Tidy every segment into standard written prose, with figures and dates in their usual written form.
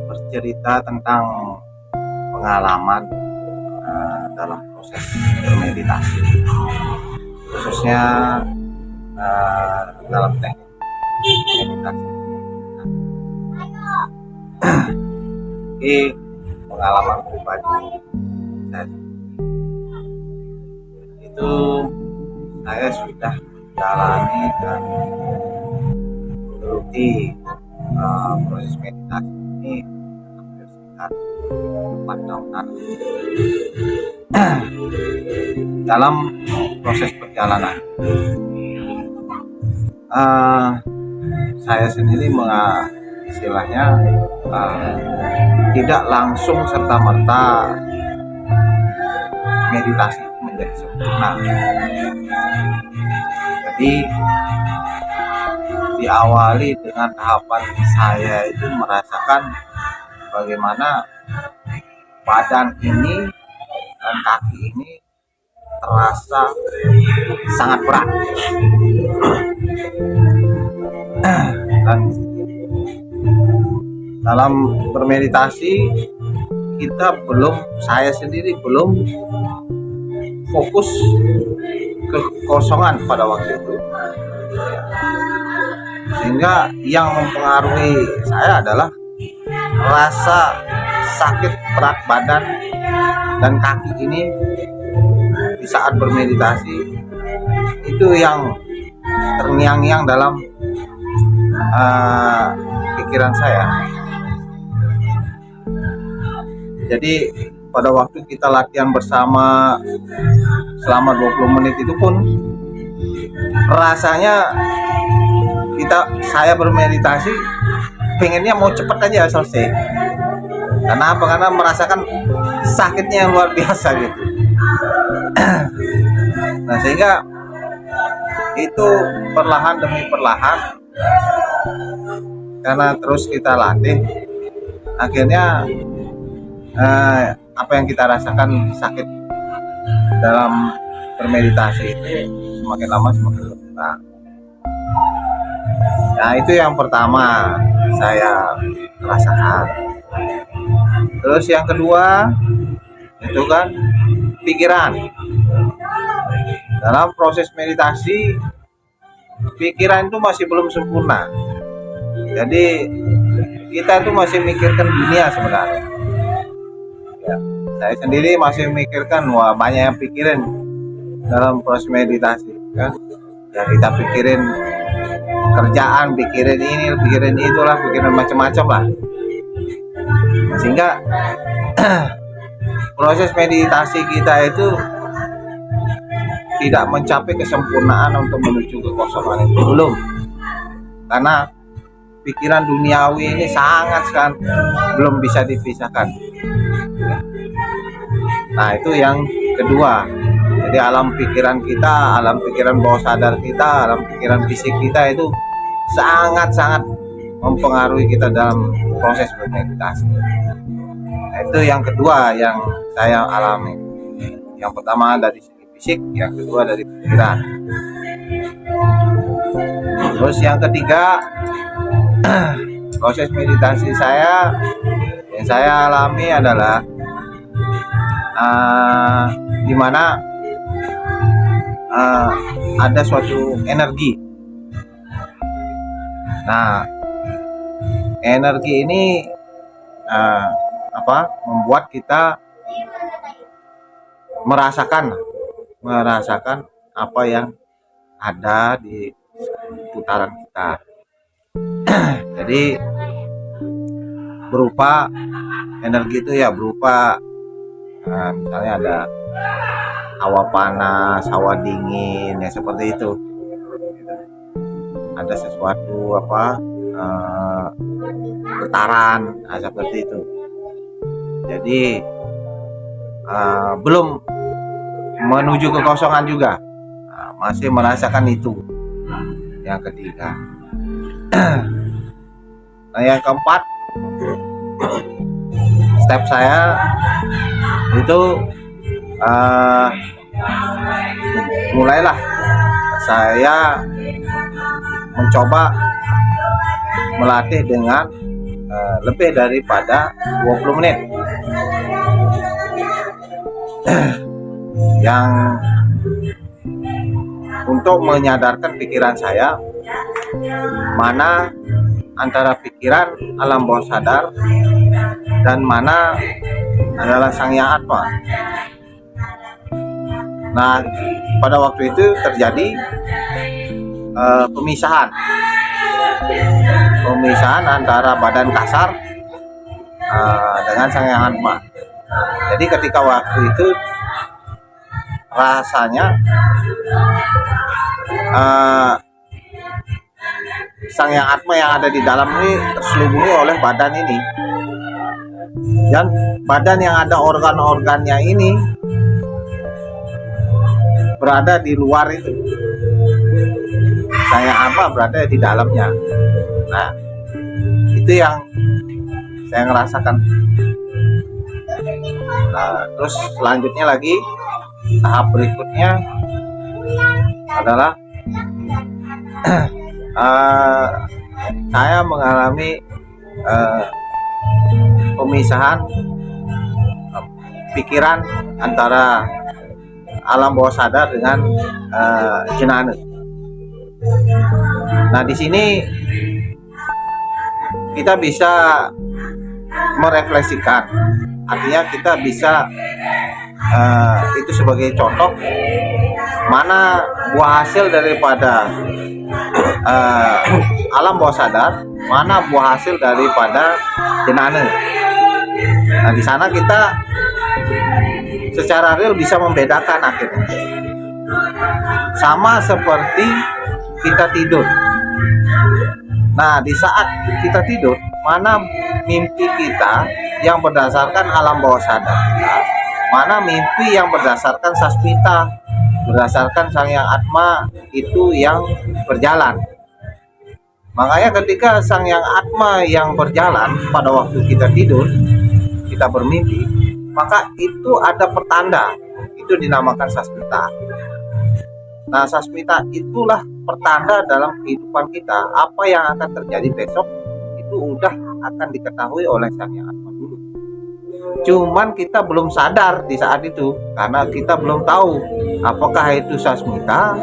Bercerita tentang pengalaman dalam proses bermeditasi, khususnya dalam teknik meditasi. Ini pengalaman pribadi saya. Itu saya sudah menjalani dan menggeluti proses meditasi ini hampir sekitar 4 tahunan. Dalam proses perjalanan saya sendiri istilahnya tidak langsung serta-merta meditasi menjadi sempurna. Jadi diawali dengan tahapan saya itu merasakan bagaimana badan ini dan kaki ini terasa sangat berat. Dan dalam bermeditasi saya sendiri belum fokus ke kekosongan pada waktu itu, sehingga yang mempengaruhi saya adalah rasa sakit berat badan dan kaki ini di saat bermeditasi. Itu yang terngiang-ngiang dalam pikiran saya. Jadi pada waktu kita latihan bersama selama 20 menit itu pun rasanya saya bermeditasi pengennya mau cepet aja selesai. Karena apa? Karena merasakan sakitnya yang luar biasa gitu. Nah, sehingga itu perlahan demi perlahan, karena terus kita latih, akhirnya apa yang kita rasakan sakit dalam bermeditasi itu semakin lama semakin berkurang. Nah, itu yang pertama saya rasakan. Terus yang kedua itu kan pikiran. Dalam proses meditasi pikiran itu masih belum sempurna. Jadi kita itu masih mikirkan dunia sebenarnya. Ya, saya sendiri masih memikirkan, wah banyak yang pikirin dalam proses meditasi kan. Ya, kita pikirin kerjaan, pikirin ini, pikirin itulah, pikirin macam-macam lah. Sehingga proses meditasi kita itu tidak mencapai kesempurnaan untuk menuju kekosongan itu, belum. Karena pikiran duniawi ini sangat belum bisa dipisahkan. Nah, itu yang kedua. Jadi alam pikiran kita, alam pikiran bawah sadar kita, alam pikiran fisik kita itu sangat-sangat mempengaruhi kita dalam proses bermeditasi. Nah, itu yang kedua yang saya alami. Yang pertama dari segi fisik, yang kedua dari pikiran. Terus yang ketiga, proses meditasi yang saya alami adalah di mana ada suatu energi. Nah, energi ini membuat kita merasakan apa yang ada di putaran kita. Jadi berupa energi itu ya berupa misalnya ada hawa panas, hawa dingin, ya seperti itu. Ada sesuatu getaran, seperti itu. Jadi belum menuju kekosongan juga, masih merasakan itu. Yang ketiga. Nah, yang keempat, step saya itu mulailah saya mencoba melatih dengan lebih daripada 20 menit yang untuk menyadarkan pikiran saya mana antara pikiran alam bawah sadar dan mana adalah Sang Yang Atma. Nah, pada waktu itu terjadi pemisahan antara badan kasar dengan Sang Yang Atma. Jadi ketika waktu itu rasanya Sang Yang Atma yang ada di dalam ini terselubungi oleh badan ini, dan badan yang ada organ-organnya ini berada di luar itu. Sang Yang Atma berada di dalamnya. Nah, itu yang saya ngerasakan. Nah, terus selanjutnya lagi, tahap berikutnya adalah saya mengalami pemisahan pikiran antara alam bawah sadar dengan jenana. Nah, di sini kita bisa merefleksikan, artinya kita bisa itu sebagai contoh mana buah hasil daripada alam bawah sadar, mana buah hasil daripada jenana. Nah, di sana kita secara real bisa membedakan akhirnya. Sama seperti kita tidur. Nah, di saat kita tidur, mana mimpi kita yang berdasarkan alam bawah sadar kita, mana mimpi yang berdasarkan sasmita, berdasarkan Sang Yang Atma itu yang berjalan. Makanya ketika Sang Yang Atma yang berjalan pada waktu kita tidur, kita bermimpi, maka itu ada pertanda, itu dinamakan sasmita. Nah, sasmita itulah pertanda dalam kehidupan kita. Apa yang akan terjadi besok itu udah akan diketahui oleh Sang Yang Atma dulu. Cuman kita belum sadar di saat itu, karena kita belum tahu apakah itu sasmita,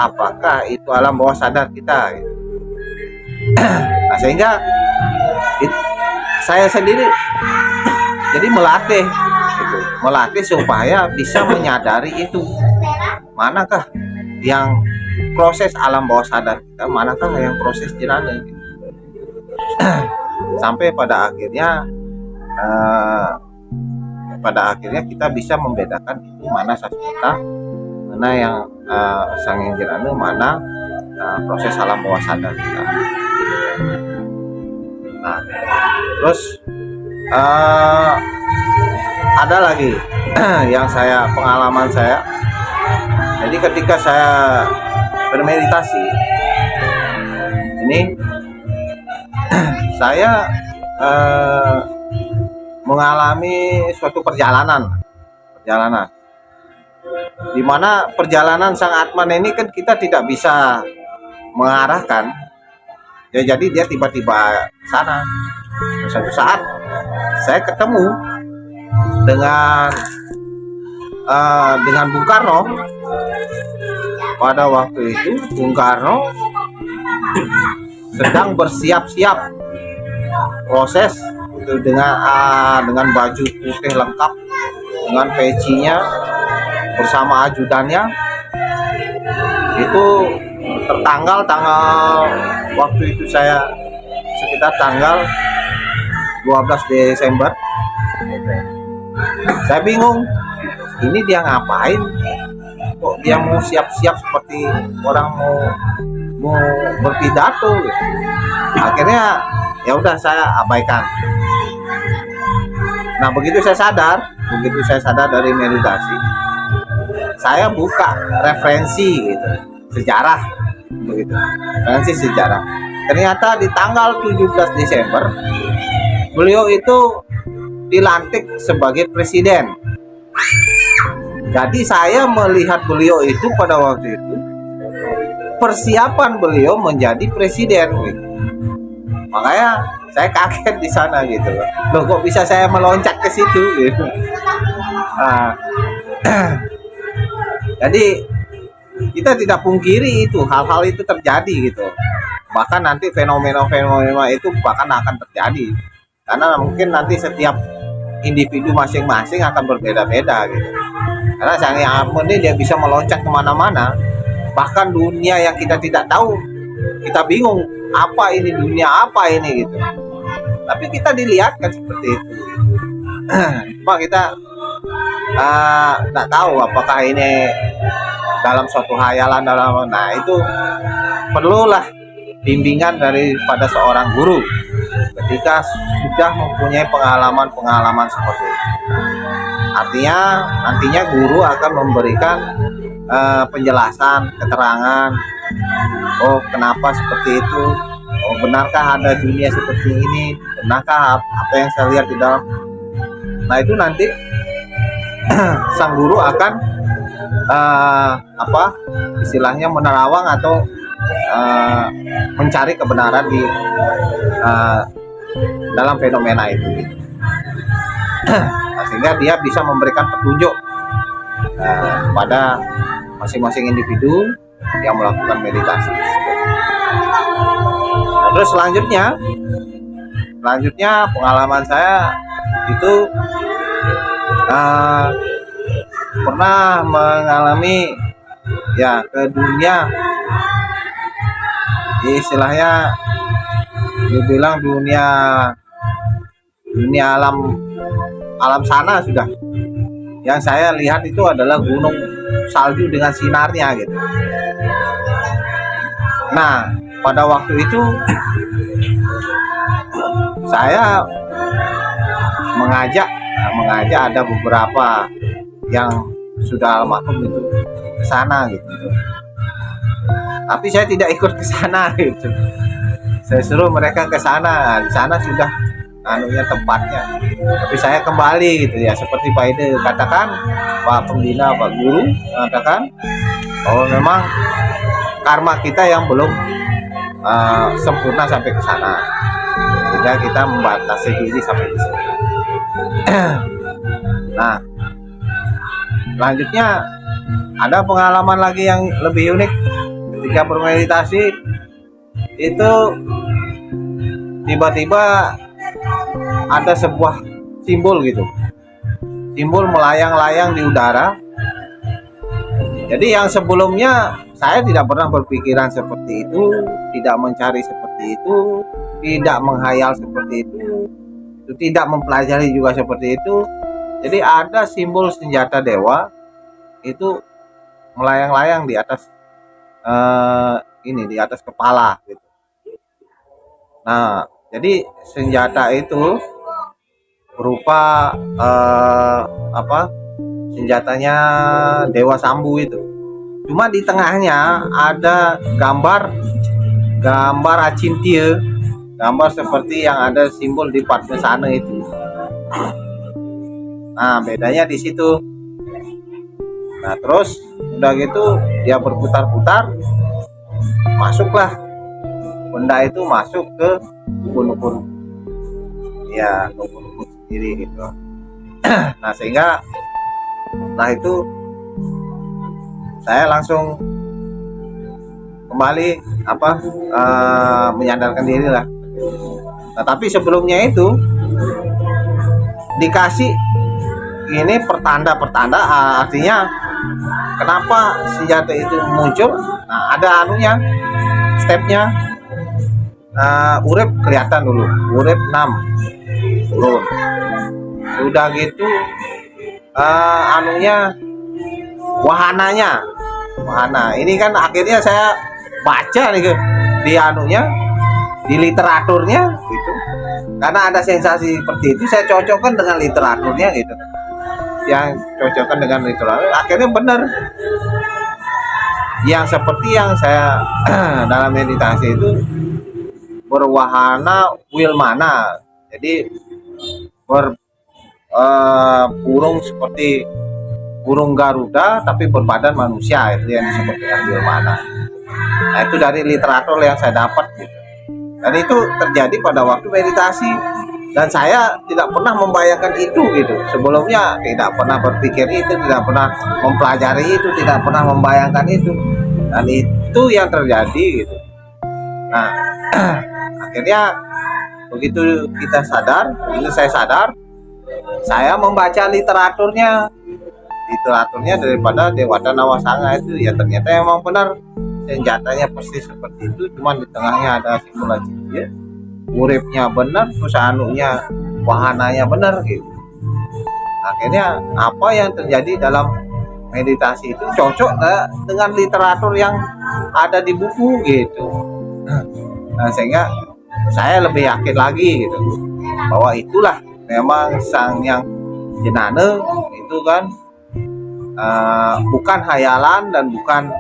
apakah itu alam bawah sadar kita. Nah, sehingga saya sendiri jadi melatih supaya bisa menyadari itu, manakah yang proses alam bawah sadar kita, manakah yang proses jenana. Sampai pada akhirnya kita bisa membedakan itu mana sasmita, mana yang Sang Yang jenana, mana proses alam bawah sadar kita. Nah, terus ada lagi yang pengalaman saya. Jadi ketika saya bermeditasi ini, saya mengalami suatu perjalanan di mana perjalanan Sang Atman ini kan kita tidak bisa mengarahkan ya, jadi dia tiba-tiba sana. Suatu saat saya ketemu dengan Bung Karno. Pada waktu itu Bung Karno sedang bersiap-siap proses itu dengan baju putih lengkap, dengan pecinya, bersama ajudannya. Itu tanggal waktu itu saya sekitar tanggal 12 Desember. Saya bingung, ini dia ngapain? Kok dia mau siap-siap seperti orang mau berpidato gitu. Akhirnya ya udah saya abaikan. Nah, begitu saya sadar dari meditasi, saya buka referensi gitu, sejarah begitu. Referensi sejarah. Ternyata di tanggal 17 Desember beliau itu dilantik sebagai presiden. Jadi saya melihat beliau itu pada waktu itu persiapan beliau menjadi presiden gitu. Makanya saya kaget di sana gitu loh, kok bisa saya meloncat ke situ gitu. Nah, jadi kita tidak pungkiri itu hal-hal itu terjadi gitu, bahkan nanti fenomena-fenomena itu bahkan akan terjadi karena mungkin nanti setiap individu masing-masing akan berbeda-beda gitu. Karena Sang Yang Amun ini dia bisa meloncat kemana-mana, bahkan dunia yang kita tidak tahu, kita bingung apa ini, dunia apa ini gitu, tapi kita dilihatkan seperti itu. Cuma kita nggak tahu apakah ini dalam suatu hayalan, nah itu perlulah bimbingan daripada seorang guru ketika sudah mempunyai pengalaman seperti itu. Artinya nantinya guru akan memberikan penjelasan, keterangan, oh kenapa seperti itu, oh benarkah ada dunia seperti ini, benarkah apa yang saya lihat di dalam. Nah itu nanti sang guru akan istilahnya menerawang atau mencari kebenaran di dalam fenomena itu gitu. Nah, sehingga dia bisa memberikan petunjuk pada masing-masing individu yang melakukan meditasi. Nah, terus selanjutnya pengalaman saya itu pernah mengalami ya ke dunia, istilahnya dibilang dunia alam sana sudah. Yang saya lihat itu adalah gunung salju dengan sinarnya gitu. Nah pada waktu itu saya mengajak ada beberapa yang sudah almarhum itu ke sana gitu. Tapi saya tidak ikut ke sana gitu. Saya suruh mereka ke sana. Di sana sudah tempatnya. Tapi saya kembali gitu ya, seperti Pak Ide katakan, Pak Pembina, Pak Guru mengatakan, oh memang karma kita yang belum sempurna sampai ke sana, sehingga kita membatasi diri sampai di sini. Nah, selanjutnya ada pengalaman lagi yang lebih unik ketika bermeditasi. Itu tiba-tiba ada sebuah simbol gitu, simbol melayang-layang di udara. Jadi yang sebelumnya saya tidak pernah berpikiran seperti itu, tidak mencari seperti itu, tidak menghayal seperti itu, tidak mempelajari juga seperti itu. Jadi ada simbol senjata dewa itu melayang-layang di atas di atas kepala gitu. Nah, jadi senjata itu berupa senjatanya Dewa Sambu itu. Cuma di tengahnya ada gambar Acintia, gambar seperti yang ada simbol di Padmasana itu. Nah, bedanya di situ. Nah, terus udah gitu dia berputar-putar, masuklah benda itu masuk ke ubun-ubun. Ya, ubun-ubun sendiri gitu. Nah, sehingga setelah itu saya langsung kembali menyadarkan diri lah. Nah, tapi sebelumnya itu dikasih ini pertanda artinya kenapa senjata itu muncul. Nah, ada stepnya. Urip kelihatan dulu, urip 6 turun. Sudah gitu wahana ini kan akhirnya saya baca nih di di literaturnya gitu, karena ada sensasi seperti itu saya cocokkan dengan literaturnya gitu, yang cocokkan dengan literatur akhirnya benar yang seperti yang saya dalam meditasi itu berwahana wilmana, jadi burung seperti burung Garuda tapi berbadan manusia, itu yang disebut dengan Wilmana. Nah, itu dari literatur yang saya dapat gitu. Dan itu terjadi pada waktu meditasi, dan saya tidak pernah membayangkan itu gitu. Sebelumnya tidak pernah berpikir itu, tidak pernah mempelajari itu, tidak pernah membayangkan itu, dan itu yang terjadi gitu. Nah, akhirnya begitu kita sadar, begitu saya sadar, saya membaca literaturnya daripada Dewata Nawasanga itu, ya ternyata emang benar senjatanya persis seperti itu, cuman di tengahnya ada simulasi ya. Uripnya benar, terus anunya wahananya benar gitu. Akhirnya apa yang terjadi dalam meditasi itu cocok dengan literatur yang ada di buku gitu. Nah, sehingga saya lebih yakin lagi gitu bahwa itulah memang sang yang jenane itu kan bukan hayalan dan bukan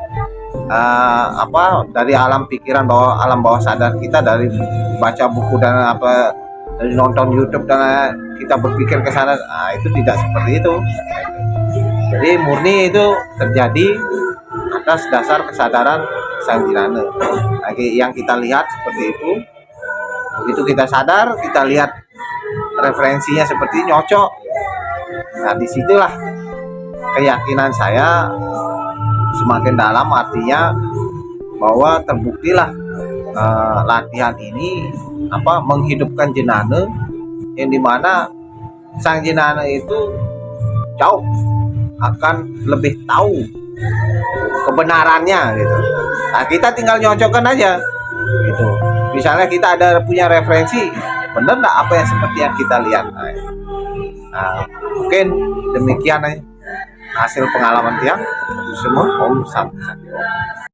dari alam pikiran, bahwa alam bawah sadar kita dari baca buku dan dari nonton YouTube dan kita berpikir ke sana. Itu tidak seperti itu. Jadi murni itu terjadi atas dasar kesadaran sang jenane. Yang kita lihat seperti itu. Begitu kita sadar, kita lihat referensinya seperti nyocok. Nah, disitulah keyakinan saya semakin dalam, artinya bahwa terbuktilah latihan ini menghidupkan jenane, yang dimana sang jenane itu jauh akan lebih tahu kebenarannya gitu. Nah, kita tinggal nyocokkan aja gitu. Misalnya kita ada punya referensi, bener nggak apa yang seperti yang kita lihat. Nah, mungkin demikian hasil pengalaman tiang. Itu semua Om Santi Om.